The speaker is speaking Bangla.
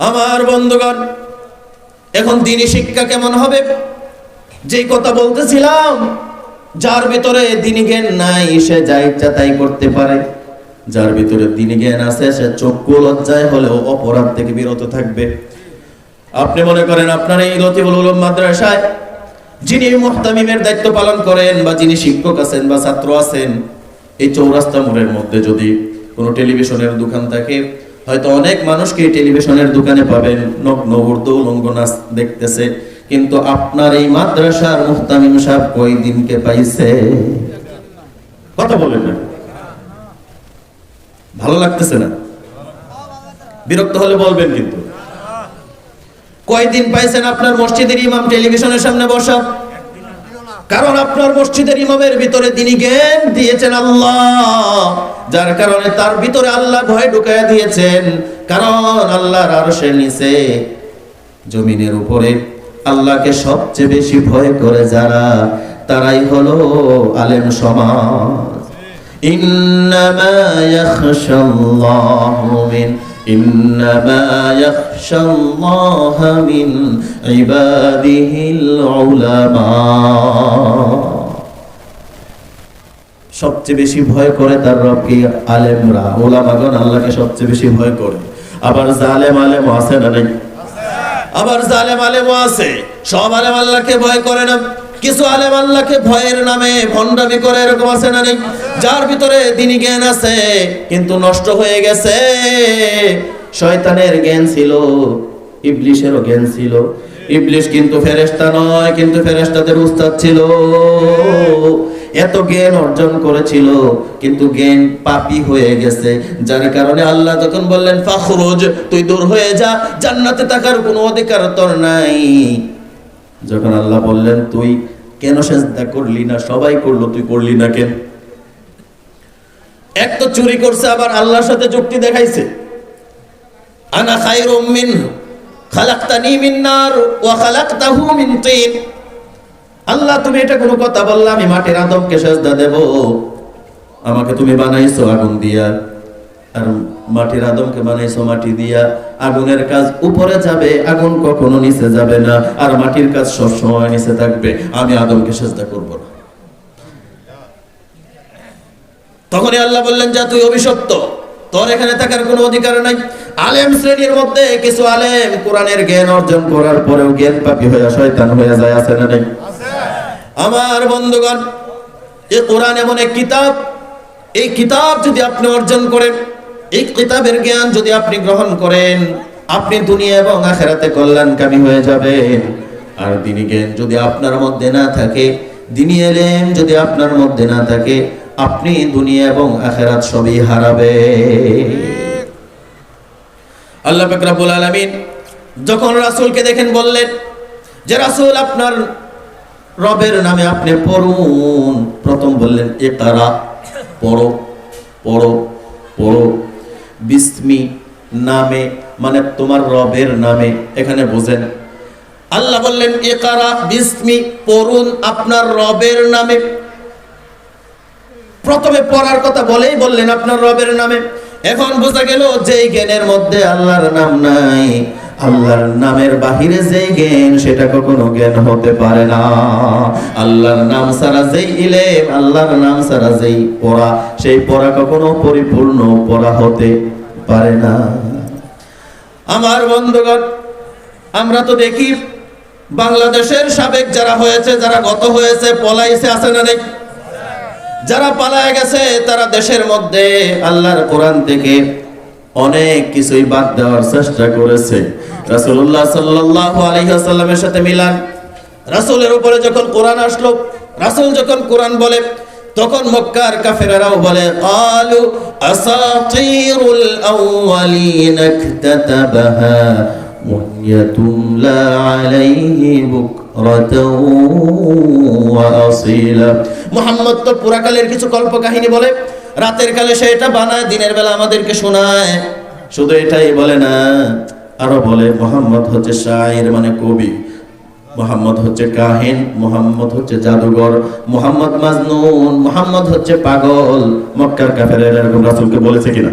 আমার বন্ধুগণ, এখন দ্বীনি শিক্ষা কেমন হবে? যেই কথা বলতেছিলাম, যার ভিতরে দ্বীনি জ্ঞান নাই সে যা ইচ্ছা তাই করতে পারে। যার ভিতরে দ্বীনি জ্ঞান আছে সে চক্ষু লজ্জায় হলেও অপরাধ থেকে বিরত থাকবে। আপনি মনে করেন আপনার এই লতিফুল উলুম মাদ্রাসায় যিনি মুহতামিমের দায়িত্ব পালন করেন বা যিনি শিক্ষক আছেন বা ছাত্র আছেন, এই চৌরাস্তা মোড়ের মধ্যে যদি কোনো টেলিভিশনের দোকান থাকে, হয়তো অনেক মানুষকে টেলিভিশনের দোকানে পাবেন নগ্ন উর্দু উলঙ্গ নাচ দেখতেছে, কিন্তু আপনার এই মাদ্রাসার মুহতামিম সাহেব কই দিনকে পাইছে? কথা বলেন না, ভালো লাগতেছে না? বিরক্ত হলে বলবেন, কিন্তু কয়দিন পাইছেন আপনার মসজিদের ইমাম টেলিভিশনের সামনে বসা? কারণ আপনার মসজিদের ইমামের ভিতরে দ্বীনি জ্ঞান দিয়েছেন আল্লাহ, যার কারণে তার ভিতরে আল্লাহ ভয় ঢুকাইয়া দিয়েছেন। কারণ আল্লাহর আরশের নিচে জমিনের উপরে আল্লাহকে সবচেয়ে বেশি ভয় করে যারা, তারাই হলো আলেম সমাজ। ইন্নামা ইয়াখশাল্লাহু মিন ইবাদিহিল উলামা। সবচেয়ে বেশি ভয় করে তার রবকে আলেমরা, উলামাগণ আল্লাহকে সবচেয়ে বেশি ভয় করে। আবার জালেম আলেম আছে না নাই? আবার জালেম আলেম আছে। সব আলেম আল্লাহকে ভয় করে না, কিছু আলেম আল্লাহকে ভয়ের নামে ভণ্ডামি করে, এরকম আছে না নেই? যার ভিতরে দ্বীনি জ্ঞান আছে কিন্তু নষ্ট হয়ে গেছে। শয়তানের জ্ঞান ছিল, ইবলিশেরও জ্ঞান ছিল। ইবলিশ কিন্তু ফেরেশতা নয়, কিন্তু ফেরেশতাদের উস্তাদ ছিল। এত জ্ঞান অর্জন করেছিল কিন্তু জ্ঞান পাপী হয়ে গেছে, যার কারণে আল্লাহ যখন বললেন ফাখরুজ, তুই দূর হয়ে যা, জান্নাতে থাকার কোনো অধিকার তোর নাই। যখন আল্লাহ বললেন তুই কেন সেজদা করলি না, সবাই করলো, তুই করলি না কেন? এক তো চুরি করছে, আবার আল্লাহর সাথে যুক্তি দেখাইছে। আনা খায়রুম মিনহু খালাকতানি মিন নার ওয়া খালাকতাহু মিন তিন। আল্লাহ তুমি এটা কোনো কথা বললা? আমি মাটির আদমকে সেজদা দেব, আমাকে তুমি বানাইছো আগুন দিয়া, আর মাটির আদমকে বানাইছো মাটি দিয়া। আগুনের কাজ উপরে যাবে, আগুন কখনো নিচে যাবে না, আর মাটির কাজ সব সময় নিচে থাকবে। আমি আদমকে সেজদা করব না। তখনই আল্লাহ বললেন যা, তুই অভিশপ্ত, তোর এখানে থাকার কোনো অধিকার নাই। আলেম শ্রেণীর মধ্যে কিছু আলেম কোরআনের জ্ঞান অর্জন করার পরেও জ্ঞান পাপী হয়ে শয়তান হয়ে যায়, আছে না নাই? আমার বন্ধুগণ, এই কোরআন এমন এক কিতাব, এই কিতাব যদি আপনি অর্জন করেন, এই কিতাবের জ্ঞান যদি আপনি গ্রহণ করেন, আপনি দুনিয়া এবং আখিরাতে কল্যাণকামী হয়ে যাবেন। আর দ্বীনি জ্ঞান যদি আপনার মধ্যে না থাকে, দ্বীনি ইলম যদি আপনার মধ্যে না থাকে, আপনি দুনিয়া এবং আখিরাত সবই হারাবে। আল্লাহ পাক রব্বুল আলামিন যখন রাসূলকে দেখেন বললেন যে রাসূল আপনার রবের নামে আপনি পড়ুন। প্রথম বললেন ইকরা, পড়ো পড়ো পড়ো। বিসমি নামে মানে তোমার রবের নামে, এখানে বুঝেন আল্লাহ বললেন ইকরা বিসমি, পড়ুন আপনার রবের নামে। প্রথমে পড়ার কথা বলেই বললেন আপনার রবের নামে। এখন বোঝা গেল যেই জ্ঞানের মধ্যে আল্লাহর নাম নাই, আল্লাহর নামের বাহিরে যেই জ্ঞান, সেটা কখনো জ্ঞান হতে পারে না। আল্লাহর নাম ছাড়া যেই ইলম, আল্লাহর নাম ছাড়া যেই পড়া, সেই পড়া কখনো পরিপূর্ণ পড়া হতে পারে না। আমার বন্ধুগণ, আমরা তো দেখি বাংলাদেশের সাবেক যারা হয়েছে, যারা গত হয়েছে, পলাইছে, আছে না নেই? যারা পালায় গেছে তারা দেশের মধ্যে আল্লাহর কোরআন থেকে অনেক কিছুই বাদ দেওয়ার চেষ্টা করেছে। রাসূলুল্লাহ সাল্লাল্লাহু আলাইহি ওয়াসাল্লামের সাথে মিলান, রাসূলের উপরে যখন কোরআন আসলো, রাসূল যখন কোরআন বলে, তখন মক্কার কাফেররাও বলে ক্বালু আসাতিরুল আউয়ালিন ইকতাতাবাহা মুয়াতুমলা আলাইহি বুকরাতাও ওয়া আসীলা। মুহাম্মদ তো পুরাকালের কিছু কল্প কাহিনী বলে, রাতের কালে সে এটা বানায়, দিনের বেলা আমাদেরকে শোনায়। শুধু এটাই বলে না, আরো বলে মুহাম্মদ হচ্ছে শায়র মানে কবি, মুহাম্মদ হচ্ছে কাহিন, মুহাম্মদ হচ্ছে জাদুঘর, মুহাম্মদ মাজনুন, মুহাম্মদ হচ্ছে পাগল। মক্কার কাফেররা এরকম রাসূলকে বলেছে কিনা?